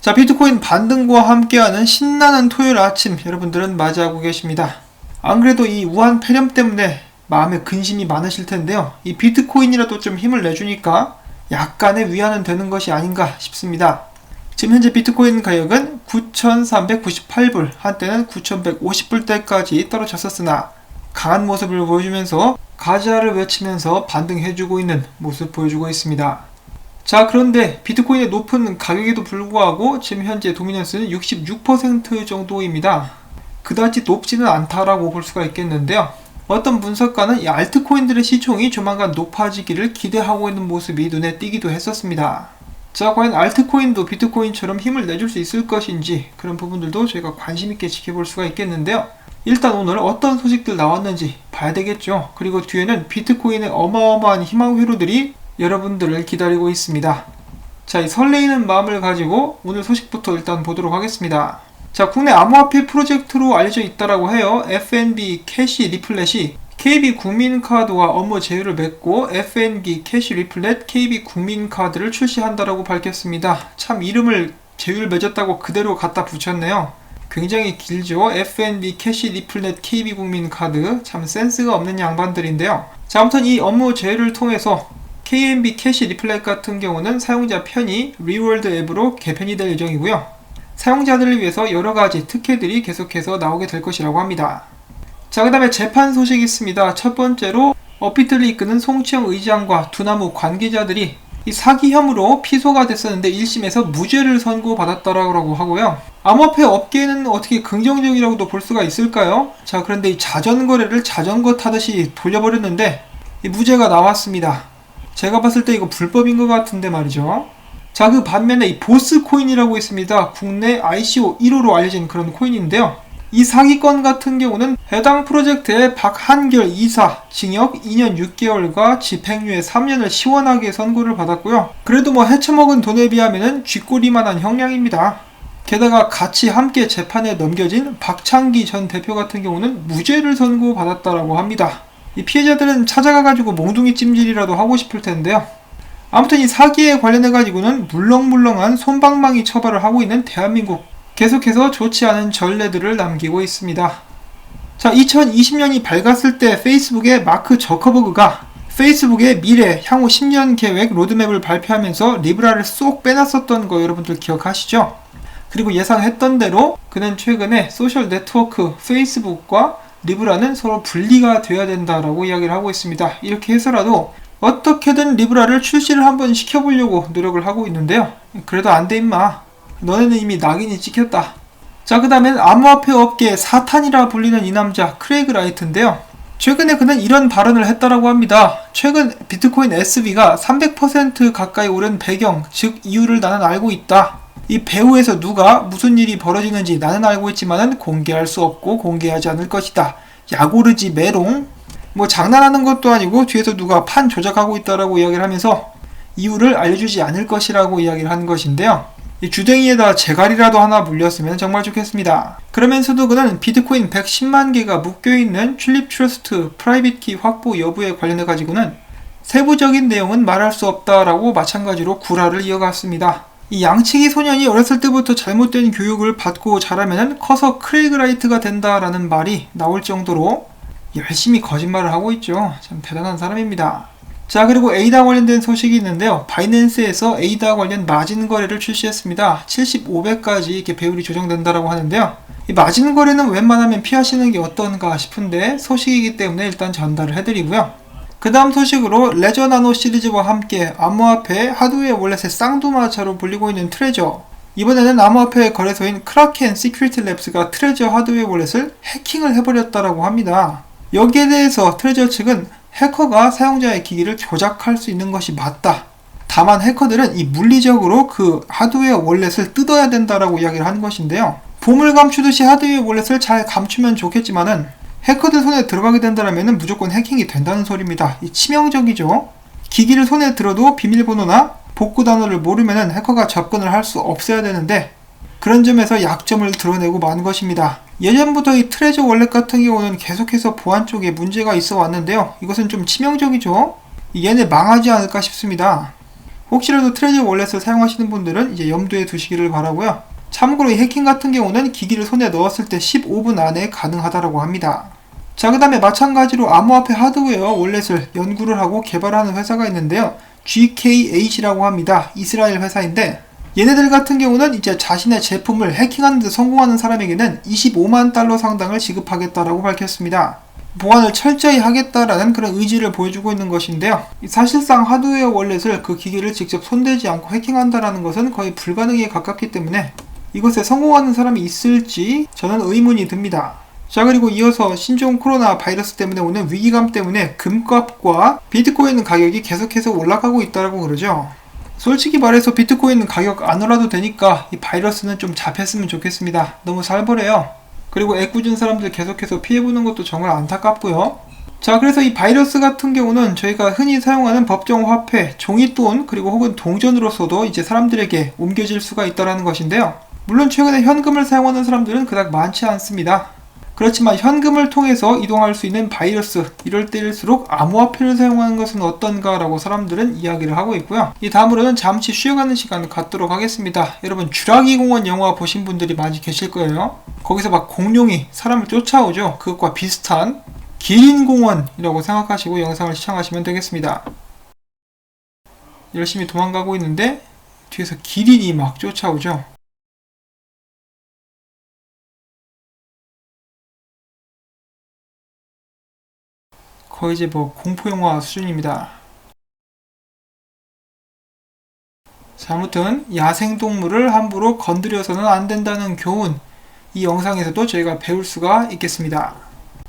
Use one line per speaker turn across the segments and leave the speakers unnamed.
자, 비트코인 반등과 함께하는 신나는 토요일 아침 여러분들은 맞이하고 계십니다. 안 그래도 이 우한 폐렴 때문에 마음에 근심이 많으실 텐데요. 이 비트코인이라도 좀 힘을 내주니까 약간의 위안은 되는 것이 아닌가 싶습니다. 지금 현재 비트코인 가격은 9,398불, 한때는 9,150불대까지 떨어졌었으나 강한 모습을 보여주면서 가자를 외치면서 반등해주고 있는 모습 보여주고 있습니다. 자, 그런데 비트코인의 높은 가격에도 불구하고 지금 현재 도미넌스는 66% 정도입니다. 그다지 높지는 않다라고 볼 수가 있겠는데요. 어떤 분석가는 이 알트코인들의 시총이 조만간 높아지기를 기대하고 있는 모습이 눈에 띄기도 했었습니다. 자, 과연 알트코인도 비트코인처럼 힘을 내줄 수 있을 것인지 그런 부분들도 저희가 관심있게 지켜볼 수가 있겠는데요. 일단 오늘 어떤 소식들 나왔는지 봐야 되겠죠. 그리고 뒤에는 비트코인의 어마어마한 희망 회로들이 여러분들을 기다리고 있습니다. 자, 이 설레이는 마음을 가지고 오늘 소식부터 일단 보도록 하겠습니다. 자, 국내 암호화폐 프로젝트로 알려져 있다라고 해요. FNB 캐시 리플렛이 KB 국민카드와 업무 제휴를 맺고 FNB 캐시 리플렛 KB 국민카드를 출시한다라고 밝혔습니다. 참 이름을 제휴를 맺었다고 그대로 갖다 붙였네요. 굉장히 길죠. FNB 캐시 리플렛 KB 국민카드, 참 센스가 없는 양반들인데요. 자, 아무튼 이 업무 제휴를 통해서 KNB 캐시 리플렛 같은 경우는 사용자 편의 리월드 앱으로 개편이 될 예정이고요. 사용자들을 위해서 여러가지 특혜들이 계속해서 나오게 될 것이라고 합니다. 자, 그 다음에 재판 소식이 있습니다. 첫 번째로 업비트를 이끄는 송치영 의장과 두나무 관계자들이 이 사기 혐의로 피소가 됐었는데 1심에서 무죄를 선고받았다라고 하고요. 암호화폐 업계는 어떻게 긍정적이라고도 볼 수가 있을까요? 자, 그런데 이 자전거래를 자전거 타듯이 돌려버렸는데 이 무죄가 나왔습니다. 제가 봤을 때 이거 불법인 것 같은데 말이죠. 자, 그 반면에 이 보스 코인이라고 있습니다. 국내 ICO 1호로 알려진 그런 코인인데요. 이 사기건 같은 경우는 해당 프로젝트의 박한결 이사 징역 2년 6개월과 집행유예 3년을 시원하게 선고를 받았고요. 그래도 뭐 헤쳐먹은 돈에 비하면 쥐꼬리만한 형량입니다. 게다가 같이 함께 재판에 넘겨진 박창기 전 대표 같은 경우는 무죄를 선고받았다라고 합니다. 이 피해자들은 찾아가가지고 몽둥이 찜질이라도 하고 싶을 텐데요. 아무튼 이 사기에 관련해가지고는 물렁물렁한 솜방망이 처벌을 하고 있는 대한민국, 계속해서 좋지 않은 전례들을 남기고 있습니다. 자, 2020년이 밝았을 때 페이스북의 마크 저커버그가 페이스북의 미래 향후 10년 계획 로드맵을 발표하면서 리브라를 쏙 빼놨었던 거 여러분들 기억하시죠? 그리고 예상했던 대로 그는 최근에 소셜 네트워크 페이스북과 리브라는 서로 분리가 되어야 된다라고 이야기를 하고 있습니다. 이렇게 해서라도 어떻게든 리브라를 출시를 한번 시켜보려고 노력을 하고 있는데요. 그래도 안 돼 임마. 너네는 이미 낙인이 찍혔다. 자, 그 다음엔 암호화폐 업계의 사탄이라 불리는 이 남자 크레이그 라이트인데요. 최근에 그는 이런 발언을 했다라고 합니다. 최근 비트코인 SB가 300% 가까이 오른 배경, 즉 이유를 나는 알고 있다. 이 배후에서 누가 무슨 일이 벌어지는지 나는 알고 있지만은 공개할 수 없고 공개하지 않을 것이다. 야고르지 메롱. 뭐 장난하는 것도 아니고 뒤에서 누가 판 조작하고 있다라고 이야기를 하면서 이유를 알려주지 않을 것이라고 이야기를 한 것인데요. 이 주댕이에다 제갈이라도 하나 물렸으면 정말 좋겠습니다. 그러면서도 그는 비트코인 110만 개가 묶여있는 튤립 트러스트 프라이빗 키 확보 여부에 관련해 가지고는 세부적인 내용은 말할 수 없다라고 마찬가지로 구라를 이어갔습니다. 이 양치기 소년이 어렸을 때부터 잘못된 교육을 받고 자라면 커서 크레이그 라이트가 된다라는 말이 나올 정도로 열심히 거짓말을 하고 있죠. 참 대단한 사람입니다. 자, 그리고 에이다 관련된 소식이 있는데요. 바이낸스에서 에이다 관련 마진 거래를 출시했습니다. 75배까지 이렇게 배율이 조정된다라고 하는데요. 이 마진 거래는 웬만하면 피하시는 게 어떤가 싶은데 소식이기 때문에 일단 전달을 해드리고요. 그 다음 소식으로 레저 나노 시리즈와 함께 암호화폐 하드웨어 월렛의 쌍두마차로 불리고 있는 트레저. 이번에는 암호화폐 거래소인 크라켄 시큐리티 랩스가 트레저 하드웨어 월렛을 해킹을 해버렸다라고 합니다. 여기에 대해서 트레저 측은 해커가 사용자의 기기를 조작할 수 있는 것이 맞다. 다만 해커들은 이 물리적으로 그 하드웨어 월렛을 뜯어야 된다라고 이야기를 하는 것인데요. 보물 감추듯이 하드웨어 월렛을 잘 감추면 좋겠지만은 해커들 손에 들어가게 된다면 무조건 해킹이 된다는 소리입니다. 이 치명적이죠. 기기를 손에 들어도 비밀번호나 복구 단어를 모르면 해커가 접근을 할 수 없어야 되는데 그런 점에서 약점을 드러내고 만 것입니다. 예전부터 이 트레저 월렛 같은 경우는 계속해서 보안 쪽에 문제가 있어 왔는데요. 이것은 좀 치명적이죠. 얘네 망하지 않을까 싶습니다. 혹시라도 트레저 월렛을 사용하시는 분들은 이제 염두에 두시기를 바라고요. 참고로 이 해킹 같은 경우는 기기를 손에 넣었을 때 15분 안에 가능하다고 합니다. 자, 그 다음에 마찬가지로 암호화폐 하드웨어 월렛을 연구를 하고 개발하는 회사가 있는데요. GK8이라고 합니다. 이스라엘 회사인데 얘네들 같은 경우는 이제 자신의 제품을 해킹하는 데 성공하는 사람에게는 25만 달러 상당을 지급하겠다라고 밝혔습니다. 보안을 철저히 하겠다라는 그런 의지를 보여주고 있는 것인데요. 사실상 하드웨어 월렛을 그 기기를 직접 손대지 않고 해킹한다라는 것은 거의 불가능에 가깝기 때문에 이것에 성공하는 사람이 있을지 저는 의문이 듭니다. 자, 그리고 이어서 신종 코로나 바이러스 때문에 오는 위기감 때문에 금값과 비트코인 가격이 계속해서 올라가고 있다고 그러죠. 솔직히 말해서 비트코인 가격 안 올라도 되니까 이 바이러스는 좀 잡혔으면 좋겠습니다. 너무 살벌해요. 그리고 애꿎은 사람들 계속해서 피해보는 것도 정말 안타깝고요. 자, 그래서 이 바이러스 같은 경우는 저희가 흔히 사용하는 법정 화폐, 종이돈, 그리고 혹은 동전으로서도 이제 사람들에게 옮겨질 수가 있다는 것인데요. 물론 최근에 현금을 사용하는 사람들은 그닥 많지 않습니다. 그렇지만 현금을 통해서 이동할 수 있는 바이러스, 이럴 때일수록 암호화폐를 사용하는 것은 어떤가 라고 사람들은 이야기를 하고 있고요. 이 다음으로는 잠시 쉬어가는 시간을 갖도록 하겠습니다. 여러분 쥐라기 공원 영화 보신 분들이 많이 계실 거예요. 거기서 막 공룡이 사람을 쫓아오죠. 그것과 비슷한 기린 공원이라고 생각하시고 영상을 시청하시면 되겠습니다. 열심히 도망가고 있는데 뒤에서 기린이 막 쫓아오죠. 거의 이제 뭐 공포영화 수준입니다. 자, 아무튼 야생동물을 함부로 건드려서는 안 된다는 교훈, 이 영상에서도 저희가 배울 수가 있겠습니다.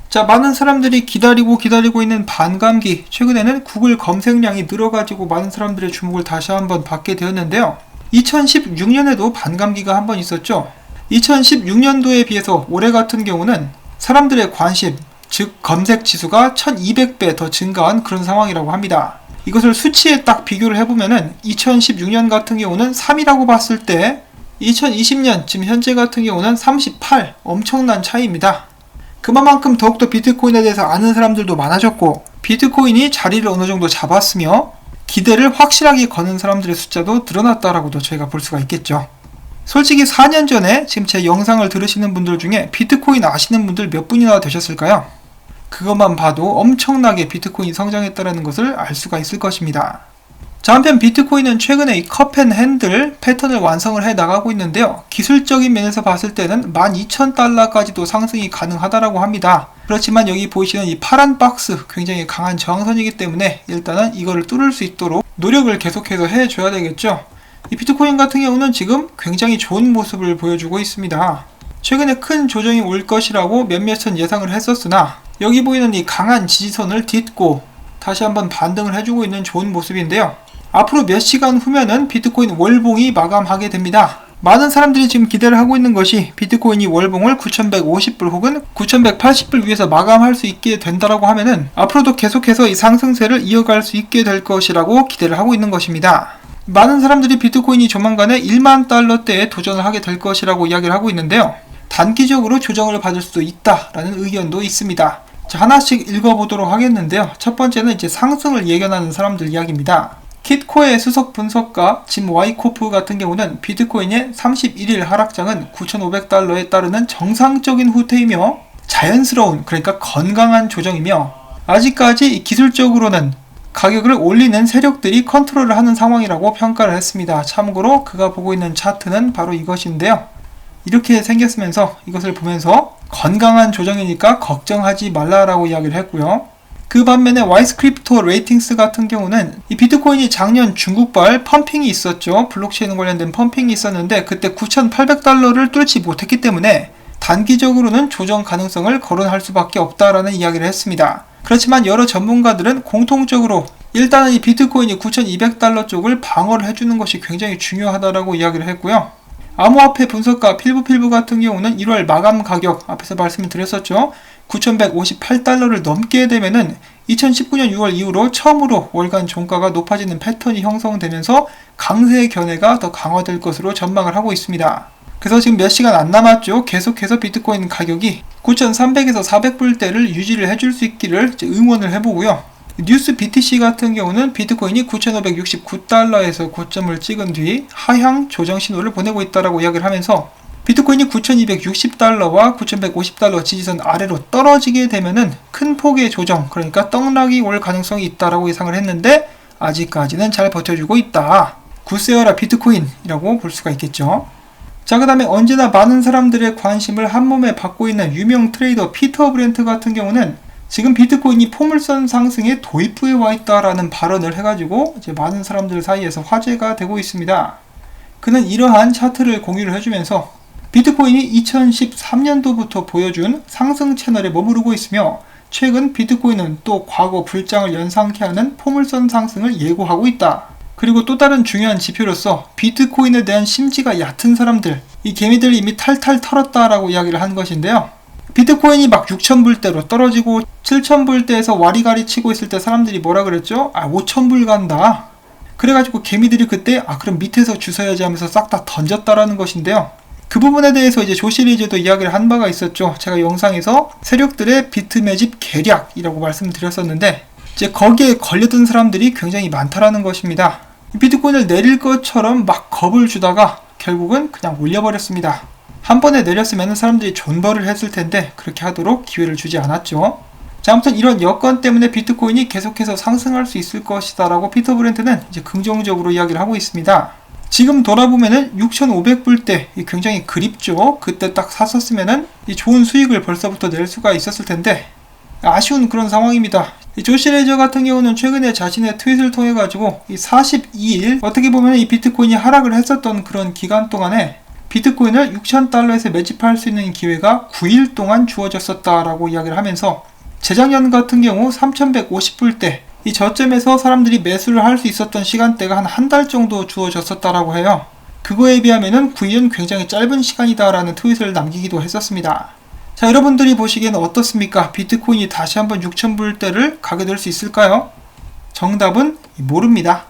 자, 많은 사람들이 기다리고 있는 반감기, 최근에는 구글 검색량이 늘어가지고 많은 사람들의 주목을 다시 한번 받게 되었는데요. 2016년에도 반감기가 한번 있었죠. 2016년도에 비해서 올해 같은 경우는 사람들의 관심, 즉 검색 지수가 1200배 더 증가한 그런 상황이라고 합니다. 이것을 수치에 딱 비교를 해보면은 2016년 같은 경우는 3이라고 봤을 때 2020년 지금 현재 같은 경우는 38, 엄청난 차이입니다. 그만큼 더욱더 비트코인에 대해서 아는 사람들도 많아졌고 비트코인이 자리를 어느 정도 잡았으며 기대를 확실하게 거는 사람들의 숫자도 늘어났다라고도 저희가 볼 수가 있겠죠. 솔직히 4년 전에 지금 제 영상을 들으시는 분들 중에 비트코인 아시는 분들 몇 분이나 되셨을까요? 그것만 봐도 엄청나게 비트코인이 성장했다는 것을 알 수가 있을 것입니다. 자, 한편 비트코인은 최근에 이 컵앤핸들 패턴을 완성을 해 나가고 있는데요. 기술적인 면에서 봤을 때는 12,000달러까지도 상승이 가능하다고 합니다. 그렇지만 여기 보이시는 이 파란 박스 굉장히 강한 저항선이기 때문에 일단은 이거를 뚫을 수 있도록 노력을 계속해서 해줘야 되겠죠. 이 비트코인 같은 경우는 지금 굉장히 좋은 모습을 보여주고 있습니다. 최근에 큰 조정이 올 것이라고 몇몇은 예상을 했었으나 여기 보이는 이 강한 지지선을 딛고 다시 한번 반등을 해주고 있는 좋은 모습인데요. 앞으로 몇 시간 후면은 비트코인 월봉이 마감하게 됩니다. 많은 사람들이 지금 기대를 하고 있는 것이 비트코인이 월봉을 9,150불 혹은 9,180불 위에서 마감할 수 있게 된다라고 하면은 앞으로도 계속해서 이 상승세를 이어갈 수 있게 될 것이라고 기대를 하고 있는 것입니다. 많은 사람들이 비트코인이 조만간에 1만 달러대에 도전을 하게 될 것이라고 이야기를 하고 있는데요. 단기적으로 조정을 받을 수도 있다라는 의견도 있습니다. 자, 하나씩 읽어보도록 하겠는데요. 첫 번째는 이제 상승을 예견하는 사람들 이야기입니다. 킷코의 수석 분석가 짐 와이코프 같은 경우는 비트코인의 31일 하락장은 9,500달러에 따르는 정상적인 후퇴이며 자연스러운, 그러니까 건강한 조정이며 아직까지 기술적으로는 가격을 올리는 세력들이 컨트롤을 하는 상황이라고 평가를 했습니다. 참고로 그가 보고 있는 차트는 바로 이것인데요. 이렇게 생겼으면서 이것을 보면서 건강한 조정이니까 걱정하지 말라라고 이야기를 했고요. 그 반면에 와이스크립토 레이팅스 같은 경우는 이 비트코인이 작년 중국발 펌핑이 있었죠. 블록체인 관련된 펌핑이 있었는데 그때 9,800달러를 뚫지 못했기 때문에 단기적으로는 조정 가능성을 거론할 수밖에 없다라는 이야기를 했습니다. 그렇지만 여러 전문가들은 공통적으로 일단은 이 비트코인이 9,200달러 쪽을 방어를 해주는 것이 굉장히 중요하다라고 이야기를 했고요. 암호화폐 분석가 필부 같은 경우는 1월 마감 가격 앞에서 말씀을 드렸었죠. 9,158달러를 넘게 되면은 2019년 6월 이후로 처음으로 월간 종가가 높아지는 패턴이 형성되면서 강세 견해가 더 강화될 것으로 전망을 하고 있습니다. 그래서 지금 몇 시간 안 남았죠. 계속해서 비트코인 가격이 9,300에서 400불대를 유지를 해줄 수 있기를 응원을 해보고요. 뉴스 BTC 같은 경우는 비트코인이 9,569달러에서 고점을 찍은 뒤 하향 조정 신호를 보내고 있다라고 이야기를 하면서 비트코인이 9,260달러와 9,150달러 지지선 아래로 떨어지게 되면은 큰 폭의 조정, 그러니까 떡락이 올 가능성이 있다라고 예상을 했는데 아직까지는 잘 버텨주고 있다. 굿세어라 비트코인이라고 볼 수가 있겠죠. 자, 그 다음에 언제나 많은 사람들의 관심을 한몸에 받고 있는 유명 트레이더 피터 브렌트 같은 경우는 지금 비트코인이 포물선 상승의 도입부에 와 있다라는 발언을 해가지고 이제 많은 사람들 사이에서 화제가 되고 있습니다. 그는 이러한 차트를 공유를 해주면서 비트코인이 2013년도부터 보여준 상승 채널에 머무르고 있으며 최근 비트코인은 또 과거 불장을 연상케 하는 포물선 상승을 예고하고 있다. 그리고 또 다른 중요한 지표로서 비트코인에 대한 심지가 얕은 사람들, 이 개미들이 이미 탈탈 털었다라고 이야기를 한 것인데요. 비트코인이 막 6,000불대로 떨어지고 7,000불대에서 와리가리 치고 있을 때 사람들이 뭐라 그랬죠? 5,000불 간다. 그래가지고 개미들이 그때 그럼 밑에서 주워야지 하면서 싹 다 던졌다라는 것인데요. 그 부분에 대해서 이제 조시리즈도 이야기를 한 바가 있었죠. 제가 영상에서 세력들의 비트 매집 계략이라고 말씀드렸었는데 이제 거기에 걸려든 사람들이 굉장히 많다라는 것입니다. 비트코인을 내릴 것처럼 막 겁을 주다가 결국은 그냥 올려버렸습니다. 한 번에 내렸으면 사람들이 존버를 했을 텐데 그렇게 하도록 기회를 주지 않았죠. 자, 아무튼 이런 여건 때문에 비트코인이 계속해서 상승할 수 있을 것이다 라고 피터 브렌트는 이제 긍정적으로 이야기를 하고 있습니다. 지금 돌아보면은 6,500불대 굉장히 그립죠. 그때 딱 샀었으면은 이 좋은 수익을 벌써부터 낼 수가 있었을 텐데 아쉬운 그런 상황입니다. 이 조시 레이저 같은 경우는 최근에 자신의 트윗을 통해 가지고 이 42일 어떻게 보면 이 비트코인이 하락을 했었던 그런 기간 동안에 비트코인을 6,000달러에서 매집할 수 있는 기회가 9일 동안 주어졌었다라고 이야기를 하면서 재작년 같은 경우 3,150불대 이 저점에서 사람들이 매수를 할 수 있었던 시간대가 한 달 정도 주어졌었다라고 해요. 그거에 비하면은 9일은 굉장히 짧은 시간이다라는 트윗을 남기기도 했었습니다. 자, 여러분들이 보시기에는 어떻습니까? 비트코인이 다시 한번 6,000불대를 가게 될 수 있을까요? 정답은 모릅니다.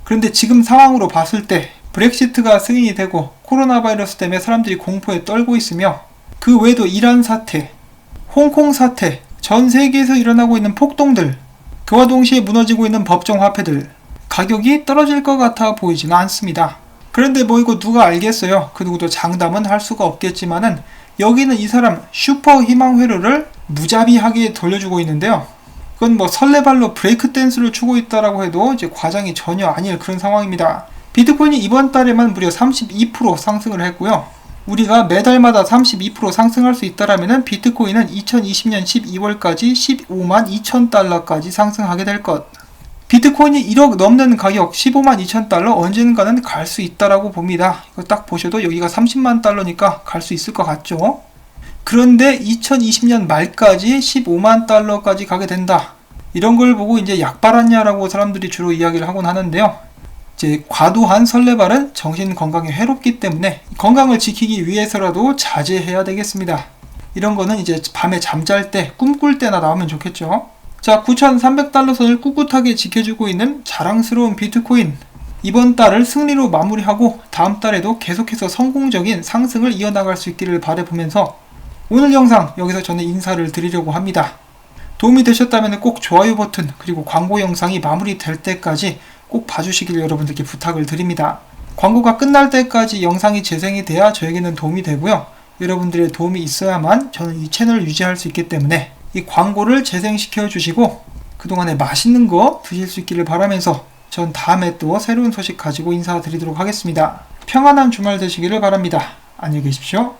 그런데 지금 상황으로 봤을 때 브렉시트가 승인이 되고 코로나 바이러스 때문에 사람들이 공포에 떨고 있으며 그 외에도 이란 사태, 홍콩 사태, 전 세계에서 일어나고 있는 폭동들, 그와 동시에 무너지고 있는 법정 화폐들, 가격이 떨어질 것 같아 보이지는 않습니다. 그런데 이거 누가 알겠어요? 그 누구도 장담은 할 수가 없겠지만은 여기는 이 사람 슈퍼 희망 회로를 무자비하게 돌려주고 있는데요. 그건 설레발로 브레이크 댄스를 추고 있다라고 해도 이제 과장이 전혀 아닐 그런 상황입니다. 비트코인이 이번 달에만 무려 32% 상승을 했고요. 우리가 매달마다 32% 상승할 수 있다라면은 비트코인은 2020년 12월까지 15만 2천 달러까지 상승하게 될 것. 비트코인이 1억 넘는 가격 15만 2천 달러 언젠가는 갈 수 있다라고 봅니다. 이거 딱 보셔도 여기가 30만 달러니까 갈 수 있을 것 같죠. 그런데 2020년 말까지 15만 달러까지 가게 된다. 이런 걸 보고 이제 약발았냐라고 사람들이 주로 이야기를 하곤 하는데요. 이제 과도한 설레발은 정신 건강에 해롭기 때문에 건강을 지키기 위해서라도 자제해야 되겠습니다. 이런 거는 이제 밤에 잠잘 때, 꿈꿀 때나 나오면 좋겠죠. 자, 9,300달러 선을 꿋꿋하게 지켜주고 있는 자랑스러운 비트코인. 이번 달을 승리로 마무리하고 다음 달에도 계속해서 성공적인 상승을 이어나갈 수 있기를 바라보면서 오늘 영상 여기서 저는 인사를 드리려고 합니다. 도움이 되셨다면 꼭 좋아요 버튼 그리고 광고 영상이 마무리될 때까지 꼭 봐주시길 여러분들께 부탁을 드립니다. 광고가 끝날 때까지 영상이 재생이 돼야 저에게는 도움이 되고요. 여러분들의 도움이 있어야만 저는 이 채널을 유지할 수 있기 때문에 이 광고를 재생시켜 주시고 그동안에 맛있는 거 드실 수 있기를 바라면서 전 다음에 또 새로운 소식 가지고 인사드리도록 하겠습니다. 평안한 주말 되시기를 바랍니다. 안녕히 계십시오.